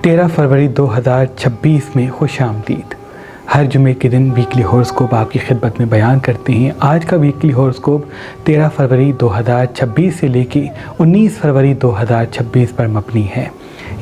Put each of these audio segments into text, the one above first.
13 फरवरी 2026 में खुश आमदीद। हर जुमे के दिन वीकली हॉरोस्कोप आपकी खिदमत में बयान करते हैं। आज का वीकली हॉरोस्कोप 13 फरवरी 2026 से लेके 19 फरवरी 2026 पर मबनी है।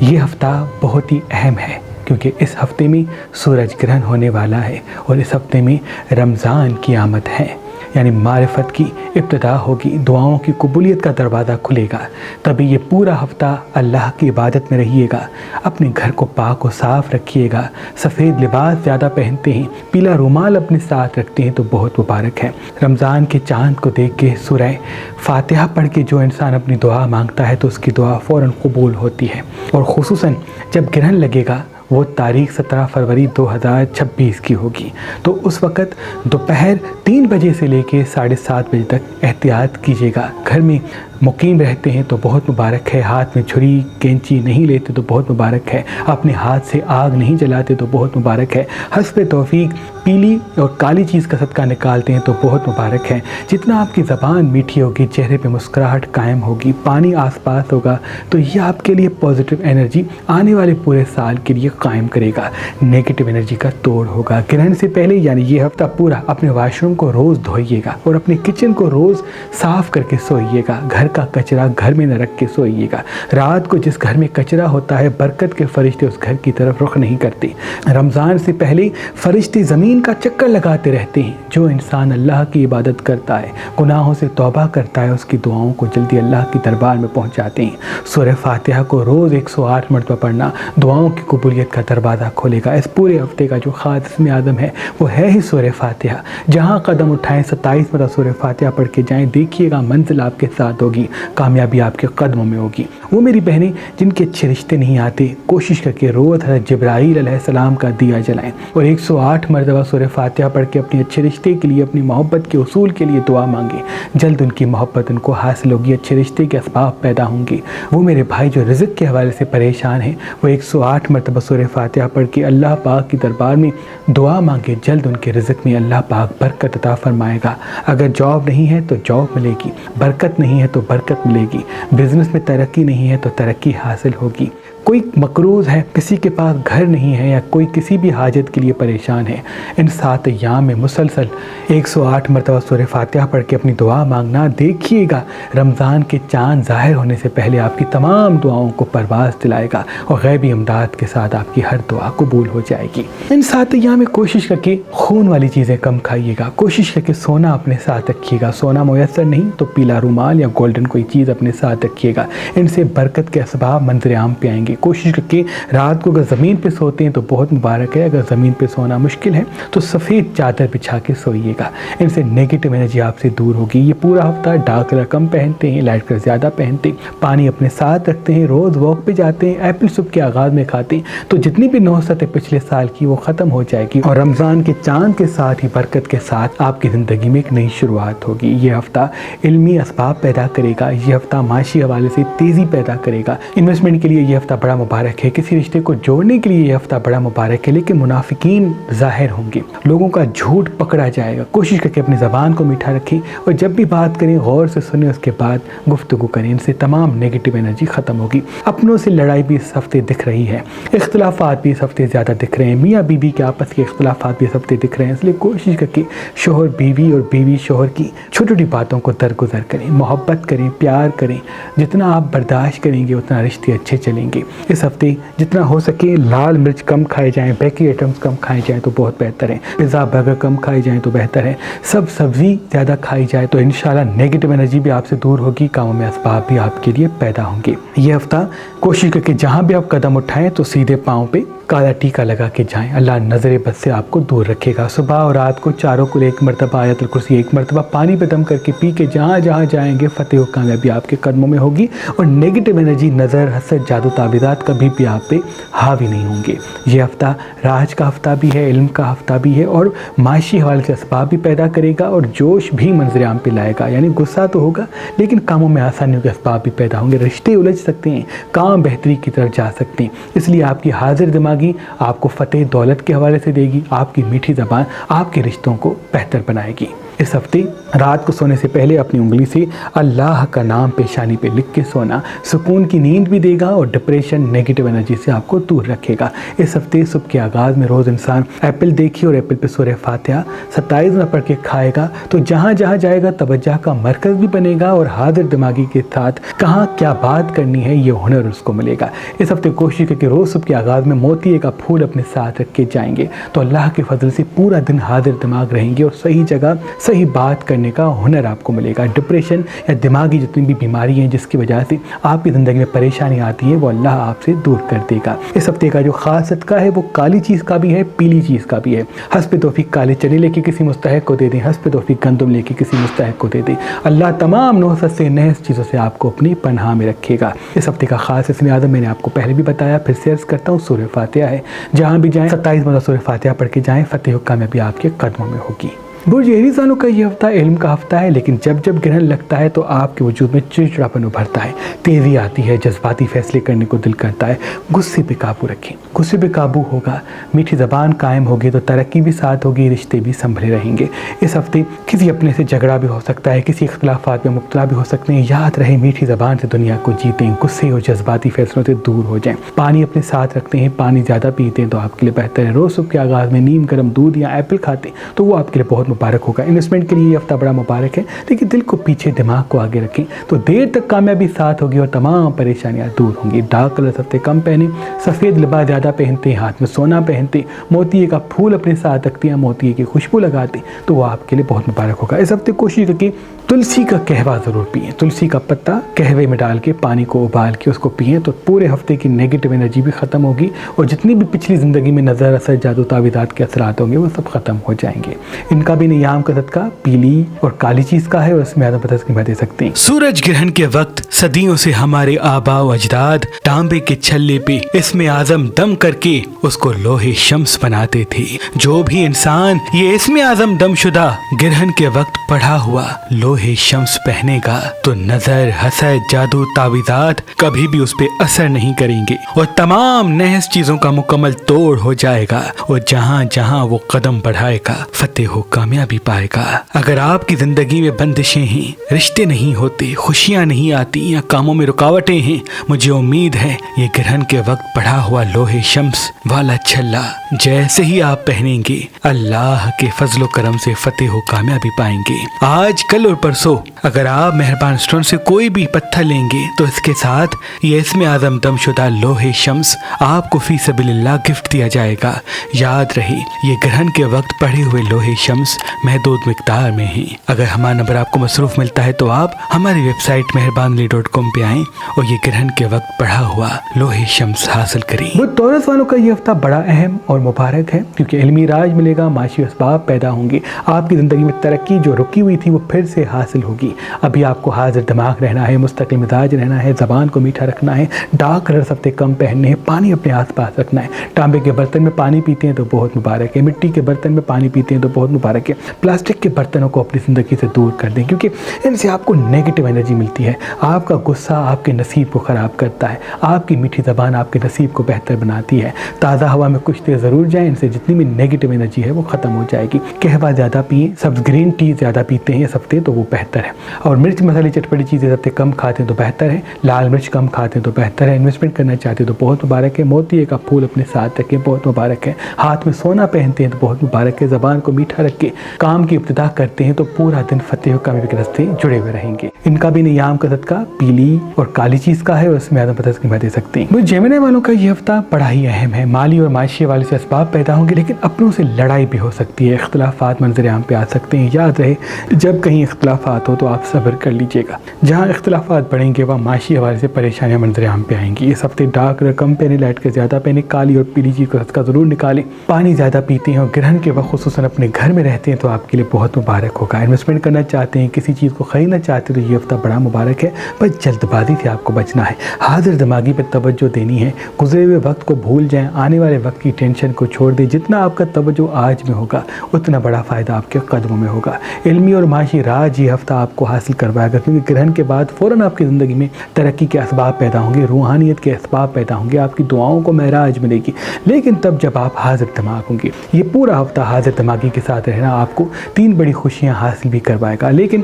ये हफ़्ता बहुत ही अहम है क्योंकि इस हफ़्ते में सूरज ग्रहण होने वाला है और इस हफ़्ते में रमज़ान की आमद है, यानी मारिफत की इब्तिदा होगी, दुआओं की कबूलियत का दरवाज़ा खुलेगा। तभी ये पूरा हफ़्ता अल्लाह की इबादत में रहिएगा, अपने घर को पाक और साफ़ रखिएगा। सफ़ेद लिबास ज़्यादा पहनते हैं, पीला रुमाल अपने साथ रखते हैं तो बहुत मुबारक है। रमज़ान के चाँद को देख के सूरह फातिहा पढ़ के जो इंसान अपनी दुआ मांगता है तो उसकी दुआ फ़ौरन कबूल होती है। और ख़ुसूसन जब ग्रहण लगेगा वो तारीख़ 17 फरवरी 2026 की होगी, तो उस वक़्त दोपहर 3 बजे से लेके 7:30 बजे तक एहतियात कीजिएगा। घर में मुकीम रहते हैं तो बहुत मुबारक है। हाथ में छुरी कैंची नहीं लेते तो बहुत मुबारक है। अपने हाथ से आग नहीं जलाते तो बहुत मुबारक है। हस्ब तौफीक पीली और काली चीज़ का सदका निकालते हैं तो बहुत मुबारक है। जितना आपकी ज़बान मीठी होगी, चेहरे पे मुस्कुराहट कायम होगी, पानी आसपास होगा, तो ये आपके लिए पॉजिटिव एनर्जी आने वाले पूरे साल के लिए कायम करेगा। नेगेटिव एनर्जी का तोड़ होगा। ग्रहण से पहले यानी ये हफ्ता पूरा अपने वाशरूम को रोज़ धोइएगा और अपने किचन को रोज़ साफ़ करके सोइएगा। घर का कचरा घर में न रख के सोइएगा। रात को जिस घर में कचरा होता है, बरकत के फरिश्ते उस घर की तरफ रुख नहीं करते। रमज़ान से पहले फरिश्ते ज़मीन का चक्कर लगाते रहते हैं। जो इंसान अल्लाह की इबादत करता है, गुनाहों से तौबा करता है, उसकी दुआओं को जल्दी अल्लाह की दरबार में पहुंचाते हैं। सूरह फातिहा को रोज़ 108 मरतबा पढ़ना दुआओं की कबूलियत का दरवाज़ा खोलेगा। इस पूरे हफ्ते का जो ख़ास इसमें आज़म है वो है ही सूरह फातिहा। जहाँ कदम उठाएं 27 मरतबा सूरह फातिहा पढ़ के जाएँ, देखिएगा मंजिल आपके साथ होगी, कामयाबी आपके कदमों में होगी। वो मेरी बहनें जिनके अच्छे रिश्ते नहीं आते, कोशिश करके रोज़ हज़रत जिब्राईल अलैहिस्सलाम का दिया जलाएं और 108 मरतबा सूरह फातिहा पढ़ के अपने अच्छे रिश्ते के लिए, अपनी मोहब्बत के उसूल के लिए दुआ मांगे। जल्द उनकी मोहब्बत उनको हासिल होगी, अच्छे रिश्ते के असबाब पैदा होंगे। वो मेरे भाई जो रिज़्क़ के हवाले से परेशान हैं, वो 108 मरतबा सूरह फातिहा पढ़ के अल्लाह पाक की दरबार में दुआ मांगे। जल्द उनके रिज़्क़ में अल्लाह पाक बरकत अता फरमाएगा। अगर जॉब नहीं है तो जॉब मिलेगी, बरकत नहीं है तो बरकत मिलेगी, बिज़नेस में तरक्की नहीं है तो तरक्की हासिल होगी। कोई मकरूज़ है, किसी के पास घर नहीं है या कोई किसी भी हाजत के लिए परेशान है, इन 7 अय्याम में मुसलसल 108 मरतबा सूरह फातिहा पढ़ के अपनी दुआ मांगना। देखिएगा रमज़ान के चाँद ज़ाहिर होने से पहले आपकी तमाम दुआओं को परवाज़ दिलाएगा और गैबी इमदाद के साथ आपकी हर दुआ कबूल हो जाएगी। इन 7 अय्याम में कोशिश करके खून वाली चीज़ें कम खाइएगा, कोशिश करके सोना अपने साथ रखिएगा। सोना मुयस्सर नहीं तो पीला रुमाल या गोल्डन कोई चीज़ अपने साथ रखिएगा। इनसे बरकत के असबाब मंज़र आम पे आएंगे। कोशिश करके रात को अगर ज़मीन पे सोते हैं तो बहुत मुबारक है। अगर ज़मीन पे सोना मुश्किल है तो सफ़ेद चादर बिछा के सोइएगा। इनसे नेगेटिव एनर्जी आपसे दूर होगी। ये पूरा हफ्ता डार्क कलर कम पहनते हैं, लाइट कलर ज़्यादा पहनते हैं, पानी अपने साथ रखते हैं, रोज़ वॉक पे जाते हैं, एप्पल सुबह के आगाज़ में खाते हैं, तो जितनी भी नौसत है पिछले साल की वो ख़त्म हो जाएगी और रमज़ान के चाँद के साथ ही बरकत के साथ आपकी ज़िंदगी में एक नई शुरुआत होगी। ये हफ्ता इल्मी असबाब पैदा करेगा। ये हफ्ता माशी हवाले से तेज़ी पैदा करेगा। इन्वेस्टमेंट के लिए ये हफ्ता बड़ा मुबारक है। किसी रिश्ते को जोड़ने के लिए ये हफ्ता बड़ा मुबारक है, लेकिन मुनाफिकीन ज़ाहिर होंगे, लोगों का झूठ पकड़ा जाएगा। कोशिश करके अपनी ज़बान को मीठा रखें और जब भी बात करें गौर से सुने, उसके बाद गुफ्तगू करें। इनसे तमाम नेगेटिव एनर्जी ख़त्म होगी। अपनों से लड़ाई भी इस हफ्ते दिख रही है, इख्तलाफात भी इस हफ्ते ज़्यादा दिख रहे हैं, मियाँ बीवी के आपस के इख्तलाफात भी इस हफ्ते दिख रहे हैं। इसलिए कोशिश करके शोहर बीवी और बीवी शोहर की छोटी छोटी बातों को दरगुजर करें, मोहब्बत करें, प्यार करें। जितना आप बर्दाश्त करेंगे उतना रिश्ते अच्छे चलेंगे। इस हफ्ते जितना हो सके लाल मिर्च कम खाए जाएं, बेकरी आइटम्स कम खाए जाएं तो बहुत बेहतर है। पिज़्ज़ा बर्गर कम खाए जाएं तो बेहतर है। सब सब्ज़ी ज़्यादा खाई जाए तो इंशाल्लाह नेगेटिव एनर्जी भी आपसे दूर होगी, कामों में असबाब भी आपके लिए पैदा होंगे। ये हफ्ता कोशिश करके जहाँ भी आप कदम उठाएं तो सीधे पाँव पे काला टीका लगा के जाएं। अल्लाह नज़र बद से आपको दूर रखेगा। सुबह और रात को चारों को 1 मरतबा आयतुल कुर्सी 1 मरतबा पानी पे दम करके पी के जहाँ जहाँ जाएंगे फतेह और कामयाबी आपके कदमों में होगी और नेगेटिव एनर्जी, नज़र, हसद, जादू, ताबीज़ात कभी भी आप पे हावी नहीं होंगे। ये हफ्ता राज का हफ्ता भी है, इल्म का हफ्ता भी है और माशी हवाले से असबाब भी पैदा करेगा और जोश भी मंजर आम पे लाएगा। यानी गुस्सा तो होगा लेकिन कामों में आसानियों के असबाब भी पैदा होंगे। रिश्ते उलझ सकते हैं, काम बेहतरी की तरफ जा सकते हैं। इसलिए आपकी हाजिर दिमागी आपको फतेह दौलत के हवाले से देगी। आपकी मीठी ज़बान आपके रिश्तों को बेहतर बनाएगी। इस हफ्ते रात को सोने से पहले अपनी उंगली से अल्लाह का नाम पेशानी पे लिख के सोना सुकून की नींद भी देगा और डिप्रेशन, नेगेटिव एनर्जी से आपको दूर रखेगा। इस हफ्ते सुबह के आगाज़ में रोज़ इंसान एप्पल देखिए और एप्पल पे सूरह फातिहा 27 में पढ़ के खाएगा तो जहाँ जहाँ जाएगा तवज्जो का मरकज़ भी बनेगा और हाजिर दिमागी के साथ कहाँ क्या बात करनी है ये हुनर उसको मिलेगा। इस हफ्ते कोशिश करके रोज़ सुबह के आगाज़ में मोती का फूल अपने साथ रख के जाएंगे तो अल्लाह के फजल से पूरा दिन हाजिर दिमाग रहेंगे और सही जगह सही बात करने का हुनर आपको मिलेगा। डिप्रेशन या दिमागी जितनी भी बीमारी हैं जिसकी वजह से आपकी ज़िंदगी में परेशानी आती है वो अल्लाह आपसे दूर कर देगा। इस हफ्ते का जो ख़ास सदका है वो काली चीज़ का भी है, पीली चीज़ का भी है। हस्ब तौफीक काले चने लेके किसी मुस्तहिक को दे दें, हस्ब तौफीक गंदम लेके किसी मुस्तहिक को दे दें। अल्लाह तमाम नौसत से नहस चीज़ों से आपको अपनी पनाह में रखेगा। इस हफ्ते का खास इसमें आज़म मैंने आपको पहले भी बताया, फिर से अर्ज़ करता हूँ, सूरह फातिहा है। जहाँ भी जाएँ 27 मरतबा सूरह फातिहा पढ़ के जाएँ, फतेह कामयाबी आपके कदमों में होगी। बुर्ज एरीज़ वालों का ये हफ्ता इल्म का हफ्ता है, लेकिन जब जब ग्रहण लगता है तो आपके वजूद में चिड़चिड़ापन उभरता है, तेज़ी आती है, जज्बाती फैसले करने को दिल करता है। गुस्से पे काबू रखें, गुस्से पे काबू होगा, मीठी ज़बान कायम होगी तो तरक्की भी साथ होगी, रिश्ते भी संभले रहेंगे। इस हफ्ते किसी अपने से झगड़ा भी हो सकता है, किसी इख्तलाफात में मुब्तला भी हो सकते हैं। याद रहे मीठी ज़बान से दुनिया को जीतें, गुस्से और जज्बाती फैसलों से दूर हो जाएँ। पानी अपने साथ रखते हैं, पानी ज़्यादा पीते हैं तो आपके लिए बेहतर है। रोज़ सुबह के आगाज़ में नीम गर्म दूध या एप्पल खाते तो वो आपके लिए बहुत मुबारक होगा। इन्वेस्टमेंट के लिए ये हफ्ता बड़ा मुबारक है, लेकिन दिल को पीछे दिमाग को आगे रखें तो देर तक कामयाबी साथ होगी और तमाम परेशानियां दूर होंगी। डार्क कलर हफ्ते कम पहने, सफ़ेद लिबास ज़्यादा पहनते, हाथ में सोना पहनते, मोती का फूल अपने साथ रखते हैं, मोती की खुशबू लगाते तो वो आपके लिए बहुत मुबारक होगा। इस हफ्ते कोशिश करके तुलसी का कहवा ज़रूर पिएं, तुलसी का पत्ता कहवे में डाल के पानी को उबाल के उसको पिएं तो पूरे हफ्ते की नेगेटिव एनर्जी भी ख़त्म होगी और जितनी भी पिछली ज़िंदगी में नज़र असर, जादू, तावीज़ात के असरात होंगे वो सब ख़त्म हो जाएंगे। इनका भी नियाम का सदका पीली और काली चीज़ का है और इसमें आदम पता दे सकते हैं। सूरज ग्रहण के वक्त सदियों से हमारे आबा व अजदाद तांबे के छल्ले पे इसमें आज़म दम करके उसको लोहे शम्स बनाते थे। जो भी इंसान ये इसमें आज़म दमशुदा ग्रहण के वक्त पढ़ा हुआ लोहे शम्स पहनेगा तो नजर, हसद, जादू, तावीज़ात कभी भी उस पे असर नहीं करेंगे और तमाम नहस चीजों का मुकम्मल तोड़ हो जाएगा और जहाँ जहाँ वो कदम बढ़ाएगा फतेह हो कामयाबी पाएगा। अगर आपकी जिंदगी में बंदिशें हैं, रिश्ते नहीं होते, खुशियाँ नहीं आती या कामों में रुकावटें हैं, मुझे उम्मीद है ये ग्रहण के वक्त पढ़ा हुआ लोहे शम्स वाला छल्ला जैसे ही आप पहनेंगे अल्लाह के फजलो करम से फतेह हो कामयाबी पाएंगे। आज, कल और परसों अगर आप मेहरबान स्टोन से कोई भी पत्थर लेंगे तो इसके साथ ये इसमें आज़म दमशुदा लोहे शम्स आपको फी सबीलिल्लाह गिफ्ट दिया जाएगा। याद रहे ये ग्रहण के वक्त पढ़े हुए लोहे शम्स महदूद मिकदार में हैं। अगर हमारा नंबर आपको मसरूफ मिलता है तो आप हमारी वेबसाइट मेहरबानली.com पे आएं और ये ग्रहण के वक्त पढ़ा हुआ लोहे शम्स हासिल करें। वो तौरस वालों का ये हफ्ता बड़ा अहम और मुबारक है क्योंकि इल्मी राज मिलेगा, माशी असबाब पैदा होंगे, आपकी ज़िंदगी में तरक्की जो रुकी हुई थी वो फिर से हासिल होगी। अभी आपको हाजिर दिमाग रहना है, मुस्तकिल मिजाज रहना है, ज़बान को मीठा रखना है, डार्क कलर हफ्ते कम पहनने हैं, पानी अपने आस पास रखना है। तांबे के बर्तन में पानी पीते हैं तो बहुत मुबारक है, मिट्टी के बर्तन में पानी पीते हैं तो बहुत मुबारक है। प्लास्टिक के बर्तनों को अपनी ज़िंदगी से दूर कर दें क्योंकि इनसे आपको नेगेटिव एनर्जी मिलती है। आपका गुस्सा आपके नसीब को ख़राब करता है, आपकी मीठी ज़बान आपके नसीब को बेहतर बनाती है। ताज़ा हवा में कुछ देर ज़रूर जाएँ, इनसे जितनी भी नेगेटिव एनर्जी है वो ख़त्म हो जाएगी। कहवा ज़्यादा पिए, सब्ज़ ग्रीन टी ज़्यादा पीते हैं इस हफ्ते तो वो बेहतर है। और मिर्च मसाले चटपटी चीज़ें हफ्ते कम खाते हैं तो बेहतर है, लाल मिर्च कम खाते हैं तो बेहतर है। इन्वेस्टमेंट करना चाहते हैं तो बहुत मुबारक है, मोती का फूल अपने साथ रखें बहुत मुबारक है, हाथ में सोना पहनते हैं तो बहुत मुबारक है, ज़बान को मीठा रख के काम की इब्तिदा करते हैं तो पूरा दिन फतेह कामयाबी के रास्ते जुड़े हुए रहेंगे। इनका भी नियाम का सदका पीली और काली चीज़ का है और इसमें आदम पता दे सकते हैं। जेमिनी वालों का ये हफ्ता बड़ा ही अहम है, माली और माशी वाले से असबाब पैदा होंगे लेकिन अपनों से लड़ाई भी हो सकती है, इख्तलाफात मंजर आम पे आ सकते हैं। याद रहे जब कहीं इख्तलाफात हो तो आप सब्र कर लीजिएगा, जहाँ इख्तलाफात बढ़ेंगे वहाँ माशी हवाले से परेशानियाँ मंजर आम पे आएंगी। इस हफ्ते डार्क रकम पहने, लाइट के ज़्यादा पहने, काली और पीली चीज़ का सदका ज़रूर निकालें। पानी ज़्यादा पीते हैं और ग्रहण के वक्त खुसूसन अपने घर में रहते हैं तो आपके लिए बहुत मुबारक होगा। इन्वेस्टमेंट करना चाहते हैं, किसी चीज़ को ख़रीदना चाहते हैं तो ये हफ्ता बड़ा मुबारक है, बस जल्दबाजी से आपको बचना है, हाजिर दिमागी पर तवज्जो देनी है, गुजरे हुए वक्त को भूल जाएं, आने वाले वक्त की टेंशन को छोड़ दें। जितना आपका तवज्जो आज में होगा उतना बड़ा फ़ायदा आपके कदमों में होगा। इल्मी और माशी राज ये हफ्ता आपको हासिल करवाएगा क्योंकि ग्रहण के बाद फ़ौरन आपकी ज़िंदगी में तरक्की के असबाब पैदा होंगे, रूहानियत के असबाब पैदा होंगे, आपकी दुआओं को महराज मिलेगी, लेकिन तब जब आप हाजिर दिमाग होंगे। ये पूरा हफ्ता हाजिर दिमागी के साथ रहना آپ کو 3 بڑی خوشیاں حاصل بھی کروائے گا۔ لیکن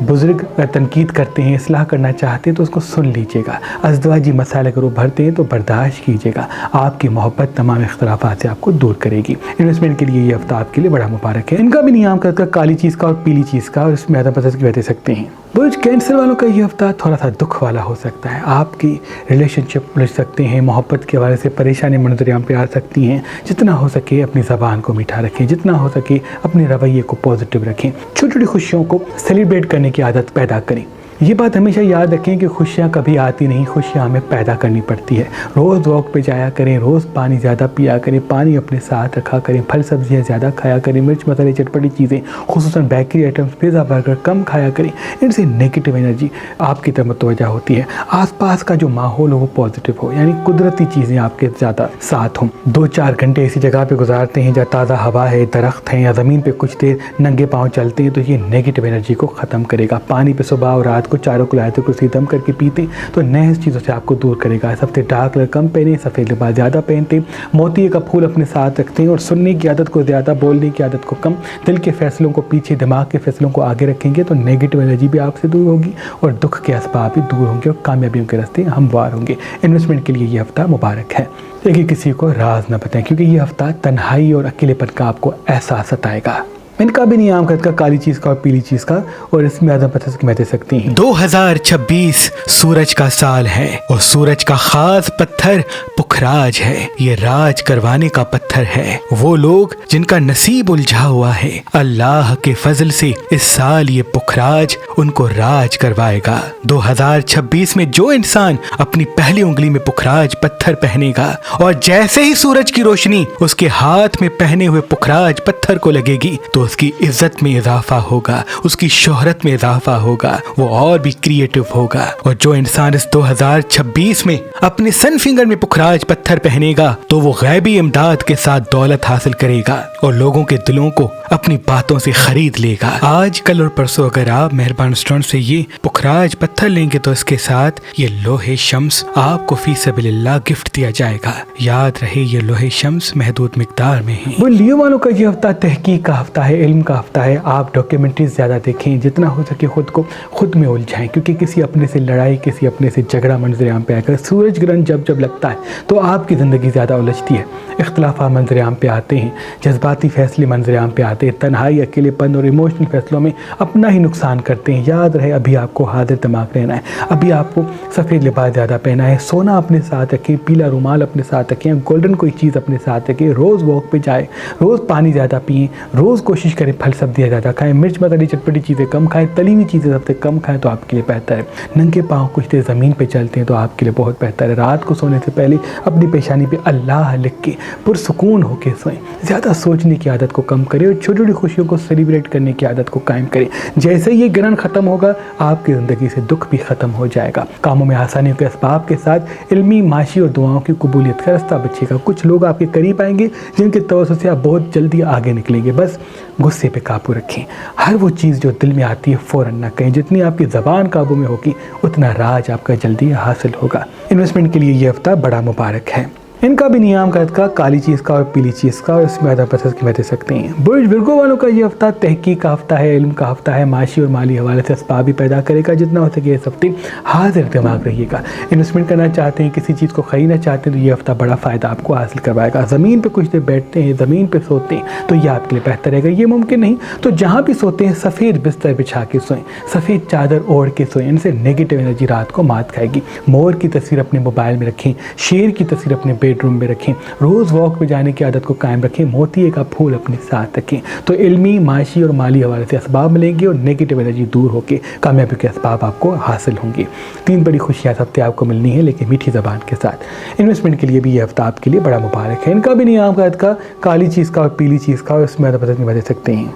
بزرگ تنقید کرتے ہیں، اصلاح کرنا چاہتے ہیں تو اس کو سن لیجیے گا۔ ازدواجی مسائل اگر ابھرتے ہیں تو برداشت کیجیے گا، آپ کی محبت تمام اختلافات سے آپ کو دور کرے گی۔ انویسٹمنٹ کے لیے یہ ہفتہ آپ کے لیے بڑا مبارک ہے۔ ان کا بھی نیام کا کالی چیز کا اور پیلی چیز کا، اور اس میں عدم پسند کی وجہ سکتے ہیں۔ برج کینسر والوں کا یہ ہفتہ تھوڑا سا دکھ والا ہو سکتا ہے، آپ کی ریلیشن شپ الجھ سکتے ہیں، محبت کے حوالے سے پریشانی منظر عام پہ آ سکتی ہیں۔ جتنا ہو سکے اپنی زبان کو میٹھا رکھیں، جتنا ہو سکے اپنے رویے کو پازیٹیو رکھیں، چھوٹی چھوٹی خوشیوں کو سیلیبریٹ کرنے کی عادت پیدا کریں۔ یہ بات ہمیشہ یاد رکھیں کہ خوشیاں کبھی آتی نہیں، خوشیاں ہمیں پیدا کرنی پڑتی ہے۔ روز واک پہ جایا کریں، روز پانی زیادہ پیا کریں، پانی اپنے ساتھ رکھا کریں، پھل سبزیاں زیادہ کھایا کریں، مرچ مسالے چٹپٹی چیزیں خصوصاً بیکری آئٹمس، پیزا برگر کم کھایا کریں۔ ان سے نیگیٹو انرجی آپ کی طرف متوجہ ہوتی ہے۔ آس پاس کا جو ماحول ہو وہ پازیٹیو ہو، یعنی قدرتی چیزیں آپ کے زیادہ ساتھ ہوں۔ 2-4 گھنٹے ایسی جگہ پہ گزارتے ہیں جہاں تازہ ہوا ہے، درخت ہیں، یا زمین پہ کچھ دیر ننگے پاؤں چلتے ہیں تو یہ نیگیٹو انرجی کو ختم کرے گا۔ پانی پہ صبح اور رات کو چاروں کلائتوں کو دم کر کے پیتے تو نئے چیزوں سے آپ کو دور کرے گا۔ اس ہفتے ڈارک کلر کم پہنے، سفید لباس زیادہ پہنتے، موتی کا پھول اپنے ساتھ رکھتے ہیں، اور سننے کی عادت کو زیادہ، بولنے کی عادت کو کم، دل کے فیصلوں کو پیچھے، دماغ کے فیصلوں کو آگے رکھیں گے تو نیگیٹو انرجی بھی آپ سے دور ہوگی اور دکھ کے اسباب بھی دور ہوں گے اور کامیابیوں کے راستے ہموار ہوں گے۔ انویسٹمنٹ کے لیے یہ ہفتہ مبارک ہے، لیکن کسی کو راز نہ بتائیں کیونکہ یہ ہفتہ تنہائی اور اکیلے پن کا آپ کو احساس ستائے گا۔ ان کا بھی نیام کا کالی چیز کا اور پیلی چیز کا، اور اس میں عدم پسند کی میں دے سکتی ہیں۔ 2026 سورج کا سال ہے اور سورج کا خاص پتھر پکھراج ہے۔ یہ راج کروانے کا پتھر ہے۔ وہ لوگ جن کا نصیب الجھا ہوا ہے، اللہ کے فضل سے اس سال یہ پکھراج ان کو راج کروائے گا۔ 2026 میں جو انسان اپنی پہلی انگلی میں پکھراج پتھر پہنے گا اور جیسے ہی سورج کی روشنی اس کے ہاتھ میں پہنے ہوئے پکھراج پتھر کو لگے گی تو اس کی عزت میں اضافہ ہوگا، اس کی شہرت میں اضافہ ہوگا، وہ اور بھی کریٹو ہوگا۔ اور جو انسان اس 2026 میں اپنے سن فنگر میں پکھراج پتھر پہنے گا تو وہ غیبی امداد کے ساتھ دولت حاصل کرے گا اور لوگوں کے دلوں کو اپنی باتوں سے خرید لے گا۔ آج کل اور پرسوں اگر آپ مہربان اسٹون سے یہ پکھراج پتھر لیں گے تو اس کے ساتھ یہ لوہے شمس آپ کو فی سبیل اللہ گفٹ دیا جائے گا۔ یاد رہے یہ لوہے شمس محدود مقدار میں ہیں۔ وہ لیو والوں کا یہ ہفتہ تحقیق کا ہفتہ ہے، علم کا ہفتہ ہے۔ آپ ڈاکیومنٹریز زیادہ دیکھیں، جتنا ہو سکے خود کو خود میں الجھائیں، کیونکہ کسی اپنے سے لڑائی، کسی اپنے سے جھگڑا منظر عام پہ آ کر سورج گرہن جب لگتا ہے تو آپ کی زندگی زیادہ الجھتی ہے، اختلافات منظر عام پہ آتے ہیں، جذباتی فیصلے منظر عام پہ آتے ہیں، تنہائی، اکیلے پن اور ایموشنل فیصلوں میں اپنا ہی نقصان کرتے ہیں۔ یاد رہے ابھی آپ کو حاضر دماغ رہنا ہے، ابھی آپ کو سفید لباس زیادہ پہنا ہے، سونا اپنے ساتھ رکھیں، پیلا رومال اپنے ساتھ رکھیں، گولڈن کوئی چیز اپنے ساتھ رکھیں، روز واک پہ جائیں، روز پانی زیادہ پئیں، روز کوشش کریں پھل سبزیاں زیادہ کھائیں، مرچ مسالے چٹپٹی چیزیں کم کھائیں، تلی ہوئی چیزیں سب سے کم کھائیں تو آپ کے لیے بہتر ہے۔ ننگے پاؤں کچھ دیر زمین پہ چلتے ہیں تو آپ کے لیے بہت بہتر ہے۔ رات کو سونے سے پہلے اپنی پیشانی پہ اللہ لکھ کے پرسکون ہو کے سوئیں، زیادہ سوچنے کی عادت کو کم کریں اور چھوٹی چھوٹی خوشیوں کو سیلیبریٹ کرنے کی عادت کو قائم کریں۔ جیسے یہ گرہن ختم ہوگا آپ کی زندگی سے دکھ بھی ختم ہو جائے گا۔ کاموں میں آسانیوں کے اسباب کے ساتھ علمی، معاشی اور دعاؤں کی قبولیت کا راستہ بچے گا۔ کچھ لوگ آپ کے قریب آئیں گے جن کے توسط سے آپ بہت جلدی آگے نکلیں گے۔ بس غصے پہ قابو رکھیں، ہر وہ چیز جو دل میں آتی ہے فوراً نہ کہیں، جتنی آپ کی زبان قابو میں ہوگی اتنا راج آپ کا جلدی حاصل ہوگا۔ انویسٹمنٹ کے لیے یہ ہفتہ بڑا مبارک ہے۔ ان کا بھی نیام کا کالی چیز کا اور پیلی چیز کا، اور اس میں عدم پسند کی وجہ سکتے ہیں۔ برج ورگو والوں کا یہ ہفتہ تحقیق کا ہفتہ ہے، علم کا ہفتہ ہے، معاشی اور مالی حوالے سے اسباب بھی پیدا کرے گا۔ جتنا ہو سکے اس ہفتے حاضر دماغ رہیے گا۔ انویسٹمنٹ کرنا چاہتے ہیں، کسی چیز کو خریدنا چاہتے ہیں تو یہ ہفتہ بڑا فائدہ آپ کو حاصل کروائے گا۔ زمین پہ کچھ دیر بیٹھتے ہیں، زمین پہ سوتے ہیں تو یہ آپ کے لیے بہتر رہے گا۔ یہ ممکن نہیں تو جہاں بھی سوتے ہیں سفید بستر بچھا کے سوئیں، سفید چادر اوڑھ کے سوئیں، ان سے نیگیٹو انرجی رات کو مات کھائے گی۔ مور کی تصویر اپنے موبائل میں رکھیں، شیر کی تصویر اپنے بیڈ روم میں رکھیں، روز واک پہ جانے کی عادت کو قائم رکھیں، موتی کا پھول اپنے ساتھ رکھیں تو علمی، معاشی اور مالی حوالے سے اسباب ملیں گے اور نیگیٹو انرجی دور ہو کے کامیابی کے اسباب آپ کو حاصل ہوں گے۔ 3 بڑی خوشیاں اس ہفتے آپ کو ملنی ہیں لیکن میٹھی زبان کے ساتھ۔ انویسٹمنٹ کے لیے بھی یہ ہفتہ آپ کے لیے بڑا مبارک ہے۔ ان کا بھی نیام کا کالی چیز کا اور پیلی چیز کا، اور اس میں عدم پسند کی وجہ سکتے ہیں۔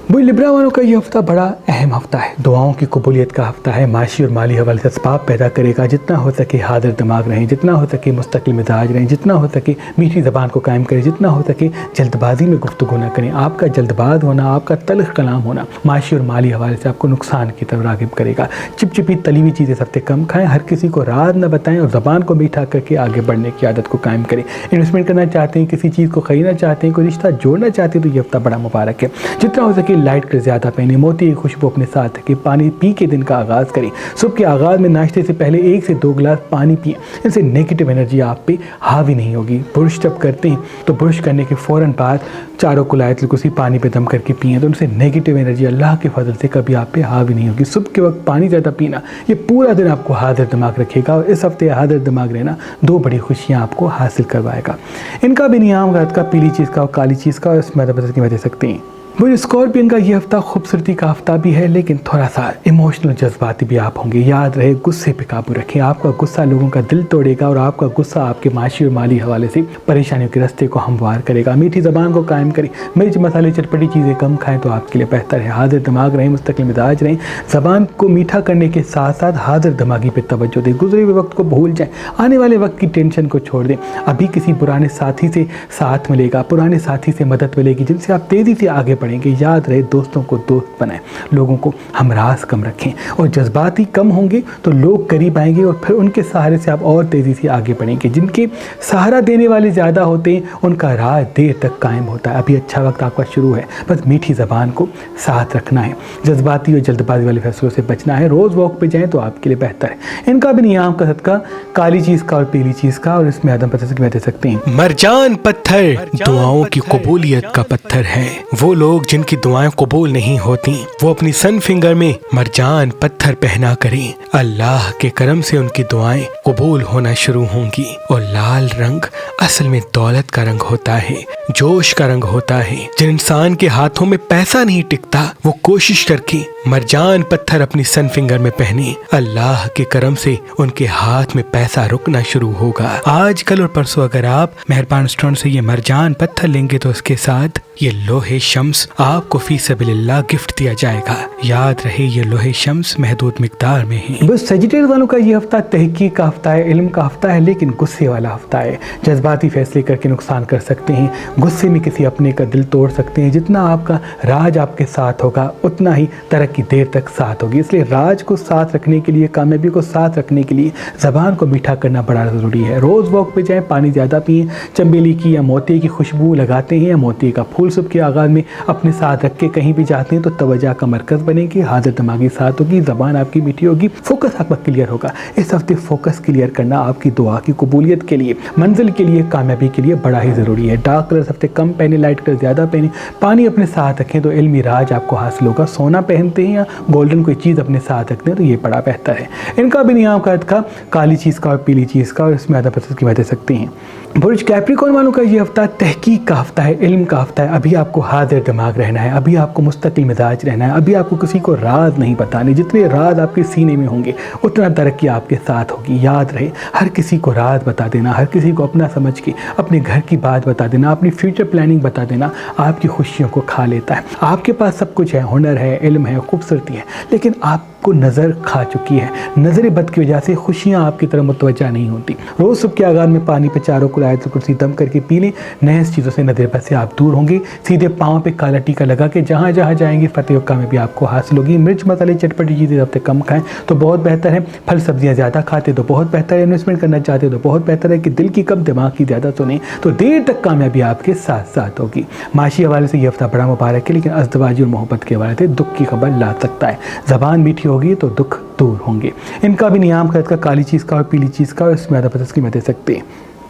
वो लिब्रा वालों का ये हफ्ता बड़ा अहम हफ्ता है। दुआओं की कबूलियत का हफ्ता है। माशी और माली हवाले से असबाब पैदा करेगा। जितना हो सके हाजिर दिमाग रहें, जितना हो सके मुस्तकिल मिजाज रहें, जितना हो सके मीठी ज़बान को कायम करें, जितना हो सके जल्दबाजी में गुफ्तगू ना करें। आपका जल्दबाज होना, आपका तल्ख कलाम होना माशी और माली हवाले से आपको नुकसान की तरफ रागिब करेगा। चिपचिपी तली हुई चीज़ें सबसे कम खाएं, हर किसी को राज न बताएं और ज़बान को मीठा करके आगे बढ़ने की आदत को कायम करें। इन्वेस्टमेंट करना चाहते हैं, किसी चीज़ को ख़रीदना चाहते हैं, कोई रिश्ता जोड़ना चाहते हैं तो ये हफ्ता बड़ा मुबारक है। जितना हो सके लाइट कर ज़्यादा पहने, मोती की खुशबू अपने साथ रखें, पानी पी के दिन का आगाज़ करें। सुबह के आगाज़ में नाश्ते से पहले 1 से 2 गिलास पानी पिएं। इससे नेगेटिव एनर्जी आप पे हावी नहीं होगी। ब्रश जब करते हैं तो ब्रश करने के फ़ौरन बाद चारों कुलायत कुसी पानी पे दम करके पिएं, तो उनसे नेगेटिव एनर्जी अल्लाह के फजल से कभी आप पे हावी नहीं होगी। सुबह के वक्त पानी ज़्यादा पीना ये पूरा दिन आपको हाजिर दिमाग रखेगा और इस हफ्ते हाजिर दिमाग रहना 2 बड़ी खुशियाँ आपको हासिल करवाएगा। इनका भी नियाम रात का पीली चीज़ का और काली चीज़ का, और इसमें की वजह सकते हैं। वो स्कॉर्पियन का ये हफ्ता खूबसूरती का हफ्ता भी है, लेकिन थोड़ा सा इमोशनल जज्बाती भी आप होंगे। याद रहे गुस्से पे काबू रखें। आपका गुस्सा लोगों का दिल तोड़ेगा और आपका गुस्सा आपके माशी और माली हवाले से परेशानियों के रास्ते को हमवार करेगा। मीठी ज़बान को कायम करें, मिर्च मसाले चटपटी चीज़ें कम खाएं तो आपके लिए बेहतर है। हाजिर दिमाग रहें, मुस्तकिल मिजाज रहें। ज़बान को मीठा करने के साथ साथ हाजिर दिमागी पे तवज्जो दें। गुजरे हुए वक्त को भूल जाएं, आने वाले वक्त की टेंशन को छोड़ दें। अभी किसी पुराने साथी से साथ मिलेगा, पुराने साथी से मदद मिलेगी जिनसे आप तेज़ी से आगे बढ़ेंगे। याद रहे दोस्तों को दोस्त बनाएं, लोगों को हमराज कम रखें और जज्बाती कम होंगे तो लोग करीब आएंगे और फिर उनके सहारे से आप और तेज़ी से आगे बढ़ेंगे। जिनके सहारा देने वाले ज़्यादा होते हैं उनका राज देर तक कायम होता है। अभी अच्छा वक्त आपका शुरू है, बस मीठी ज़बान को साथ रखना है, जज्बाती और जल्दबाजी वाले फैसलों से बचना है। रोज़ वॉक पे जाएँ तो आपके लिए बेहतर है। इनका भी नियाम का सदका काली चीज़ का और पीली चीज़ का, और इसमें आदम पता से दे सकते हैं। मरजान पत्थर दुआओं की कबूलियत का पत्थर है। वो लोग जिनकी दुआएं कबूल नहीं होती वो अपनी सन फिंगर में मरजान पत्थर पहना करें। अल्लाह के करम से उनकी दुआएं कबूल होना शुरू होंगी। और लाल रंग असल में दौलत का रंग होता है, जोश का रंग होता है। जिन इंसान के हाथों में पैसा नहीं टिकता वो कोशिश करके मरजान पत्थर अपनी सन फिंगर में पहने। अल्लाह के करम से उनके हाथ में पैसा रुकना शुरू होगा। आज कल और परसों अगर आप मेहरबान स्टोन से ये मरजान पत्थर लेंगे तो उसके साथ ये लोहे शम्स आपको फी सबिलिल्लाह गिफ्ट दिया जाएगा। याद रहे ये लोहे शम्स महदूद मिकदार में है। बस सजिटेरियस वालों का ये हफ्ता तहकीक का हफ्ता है, इल्म का हफ्ता है, लेकिन गुस्से वाला हफ्ता है। जज्बाती फैसले करके नुकसान कर सकते हैं, गुस्से में किसी अपने का दिल तोड़ सकते हैं। जितना आपका राज आपके साथ होगा उतना ही तरक्की देर तक साथ होगी। इसलिए राज को साथ रखने के लिए, कामयाबी को साथ रखने के लिए ज़बान को मीठा करना बड़ा ज़रूरी है। रोज़ वॉक पे जाएं, पानी ज़्यादा पिएं, चंबेली की या मोती की खुशबू लगाते हैं या मोती का फूल सुबह के आगाज़ में अपने साथ रख के कहीं भी जाते हैं तो तवज्जो का मरकज़ बनेगी, हाजिर दिमागी साथ होगी, ज़बान आपकी मीठी होगी, फोकस आपका क्लियर होगा। इस हफ्ते फोकस क्लियर करना आपकी दुआ की कबूलियत के लिए, मंजिल के लिए, कामयाबी के लिए बड़ा ही ज़रूरी है। डार्क कलर हफ्ते कम पहने, लाइट कलर ज़्यादा पहने, पानी अपने साथ रखें तो इल्मी राज आपको हासिल होगा। सोना पहनते हैं या गोल्डन कोई चीज़ अपने साथ रखते हैं तो ये बड़ा बेहतर है। इनका भी नियाम का काली चीज़ का और पीली चीज़ का, और इसमें आधा प्रतिशत की दे सकते हैं। बुर्ज कैप्रिकॉर्न वालों का ये हफ्ता तहकीक का हफ्ता है, इल्म का हफ्ता है। अभी आपको हाजिर दिमाग रहना है, अभी आपको मुस्तकिल मिजाज रहना है, अभी आपको किसी को राज नहीं बताने। जितने राज आपके सीने में होंगे उतना तरक्की आपके साथ होगी। याद रहे हर किसी को राज बता देना, हर किसी को अपना समझ के अपने घर की बात बता देना, अपनी फ्यूचर प्लानिंग बता देना आपकी खुशियों को खा लेता है। आपके पास सब कुछ है, हुनर है, इल्म है, खूबसूरती है, लेकिन आपको नज़र खा चुकी है। नज़र बद की वजह से खुशियाँ आपकी तरफ मुतवज्जा नहीं होती। रोज़ सुबह के आगाज़ में पानी पे चारों कुलायत कुर्सी दम करके पी लें। नए चीज़ों से नज़र बद से आप दूर होंगे। सीधे पाँव पे काला टीका लगा के जहाँ जहाँ जाएंगे फतेह और कामयाबी आपको हासिल होगी। मिर्च मसाले चटपटी चीज़ें हफ्ते कम खाएं तो बहुत बेहतर है। फल सब्जियाँ ज़्यादा खाते तो बहुत बेहतर है। इन्वेस्टमेंट करना चाहते तो बहुत बेहतर है कि दिल की कम दिमाग की ज़्यादा सुने तो देर तक कामयाबी आपके साथ साथ होगी। माशी हवाले से ये हफ्ता बड़ा मुबारक है, लेकिन अज़दवाजी और मोहब्बत के हवाले से दुख की खबर ला सकता है। ज़बान मीठी होगी तो दुख दूर होंगे। इनका भी नियाम का काली चीज़ का और पीली चीज़ का, और इसमें आधा पचास की दे सकते हैं।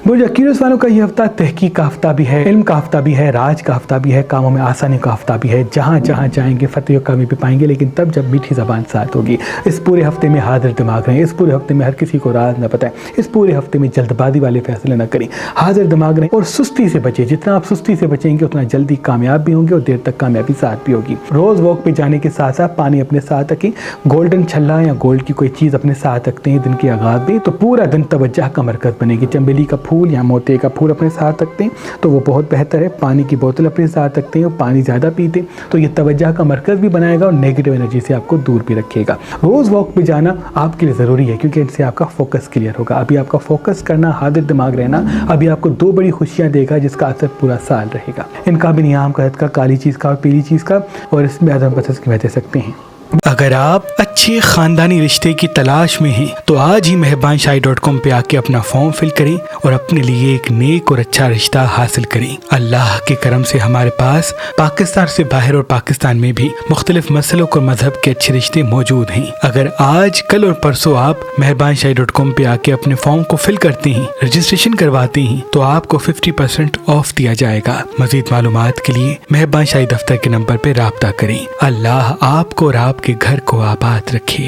बुर्ज अक्यूरियस वालों का ये हफ्ता तहकीक का हफ्ता भी है, इल्म का हफ्ता भी है, राज का हफ्ता भी है, कामों में आसानी का हफ्ता भी है। जहाँ जहाँ जाएंगे फतेह और कामयाबी पाएंगे, लेकिन तब जब मीठी ज़बान साथ होगी। इस पूरे हफ्ते में हाजिर दिमाग रहें, इस पूरे हफ्ते में हर किसी को राज न बताएं, इस पूरे हफ्ते में जल्दबाजी वाले फैसले न करें, हाजिर दिमाग रहें और सुस्ती से बचें। जितना आप सुस्ती से बचेंगे उतना जल्दी कामयाब भी होंगे और देर तक कामयाबी साथ भी होगी। रोज़ वॉक पे जाने के साथ साथ पानी अपने साथ रखें। गोल्डन छल्ला या गोल्ड की कोई चीज़ अपने साथ रखते हैं दिन के आगाज़ में तो पूरा दिन तवज्जो का मरकज़ बनेगी। चंबेली का پھول یا موتی کا پھول اپنے ساتھ رکھتے ہیں تو وہ بہت بہتر ہے. پانی کی بوتل اپنے ساتھ رکھتے ہیں اور پانی زیادہ پیتے تو یہ توجہ کا مرکز بھی بنائے گا اور نیگیٹو انرجی سے آپ کو دور بھی رکھے گا. روز واک پہ جانا آپ کے لیے ضروری ہے کیونکہ ان سے آپ کا فوکس کلیئر ہوگا. ابھی آپ کا فوکس کرنا، حاضر دماغ رہنا ابھی آپ کو 2 بڑی خوشیاں دے گا جس کا اثر پورا سال رہے گا. ان کا بھی نیام قحط کا، کالی چیز کا اور پیلی چیز کا، اور اس میں عدم بسس کی وجہ سکتے ہیں. اگر آپ اچھے خاندانی رشتے کی تلاش میں ہیں تو آج ہی meherbanshahi.com پہ آ کے اپنا فارم فل کریں اور اپنے لیے ایک نیک اور اچھا رشتہ حاصل کریں. اللہ کے کرم سے ہمارے پاس پاکستان سے باہر اور پاکستان میں بھی مختلف مسلک اور مذہب کے اچھے رشتے موجود ہیں. اگر آج، کل اور پرسوں آپ meherbanshahi.com پہ آ کے اپنے فارم کو فل کرتے ہیں، رجسٹریشن کرواتے ہیں تو آپ کو 50% آف دیا جائے گا. مزید معلومات کے لیے مہربان شاہی دفتر کے نمبر پہ رابطہ کریں. اللہ آپ کو اور آپ کے گھر کو آباد رکھے.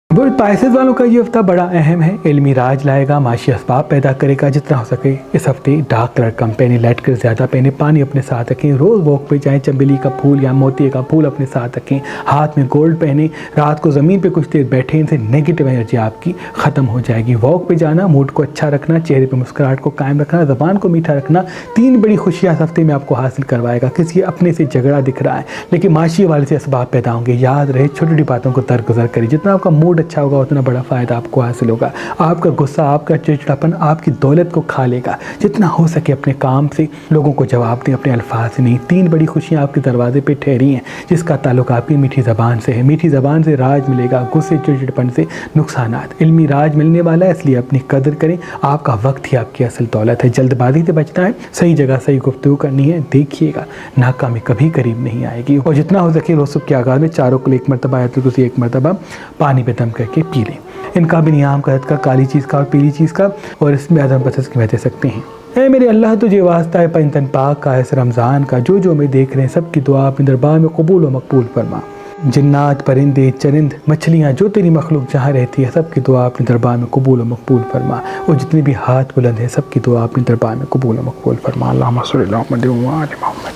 اسپائسز والوں کا یہ ہفتہ بڑا اہم ہے. علمی راج لائے گا، معاشی اسباب پیدا کرے گا. جتنا ہو سکے اس ہفتے ڈارک کلر کم پہنے، لائٹ کلر زیادہ پہنے، پانی اپنے ساتھ رکھیں. روز واک پہ جائیں، چنبیلی کا پھول یا موتی کا پھول اپنے ساتھ رکھیں. ہاتھ میں گولڈ پہنیں. رات کو زمین پہ کچھ دیر بیٹھیں، ان سے نیگیٹو انرجی آپ کی ختم ہو جائے گی. واک پہ جانا، موڈ کو اچھا رکھنا، چہرے پہ مسکراہٹ کو قائم رکھنا، زبان کو میٹھا رکھنا 3 بڑی خوشیاں اس ہفتے میں آپ کو حاصل کروائے گا. کسی اپنے سے جھگڑا دکھ رہا ہے لیکن معاشی والے سے اسباب پیدا ہوں گے. یاد رہے چھوٹی چھوٹی باتوں کو درگزر کریں. جتنا آپ کا موڈ اچھا ہوگا اتنا بڑا فائدہ آپ کو حاصل ہوگا. آپ کا غصہ، آپ کا چڑچڑاپن آپ کی دولت کو کھا لے گا. جتنا ہو سکے اپنے کام سے لوگوں کو جواب دیں، اپنے الفاظ سے نہیں. 3 بڑی خوشیاں آپ کے دروازے پہ ٹھہری ہیں جس کا تعلق آپ کی میٹھی زبان سے ہے. میٹھی زبان سے راج ملے گا، غصے چڑچڑاپن سے نقصانات. علمی راج ملنے والا ہے، اس لیے اپنی قدر کریں. آپ کا وقت ہی آپ کی اصل دولت ہے. جلد بازی سے بچنا ہے، صحیح جگہ صحیح گفتگو کرنی ہے. دیکھیے گا ناکامی کبھی قریب نہیں آئے گی. اور جتنا ہو سکے روز صبح کے آغاز میں 4 کو 1 مرتبہ آیت الکرسی 1 مرتبہ پانی پہ دم کر کے پی لیں. ان کا بھی نیام قحط کا، کالی چیز کا اور پیلی چیز کا، اور اس میں عدم بسس کی وجہ سکتے ہیں. اے میرے اللہ تجھے واسطہ ہے پنجتن پاک کا، اس رمضان کا، جو میں دیکھ رہے ہیں سب کی دعا اپنے دربار میں قبول و مقبول فرما. جنات، پرندے، چرند، مچھلیاں، جو تیری مخلوق جہاں رہتی ہے سب کی دعا اپنے دربار میں قبول و مقبول فرما. اور جتنے بھی ہاتھ بلند ہیں سب کی دعا اپنے دربار میں قبول و مقبول فرما. اللہم صلی علی محمد و آل محمد.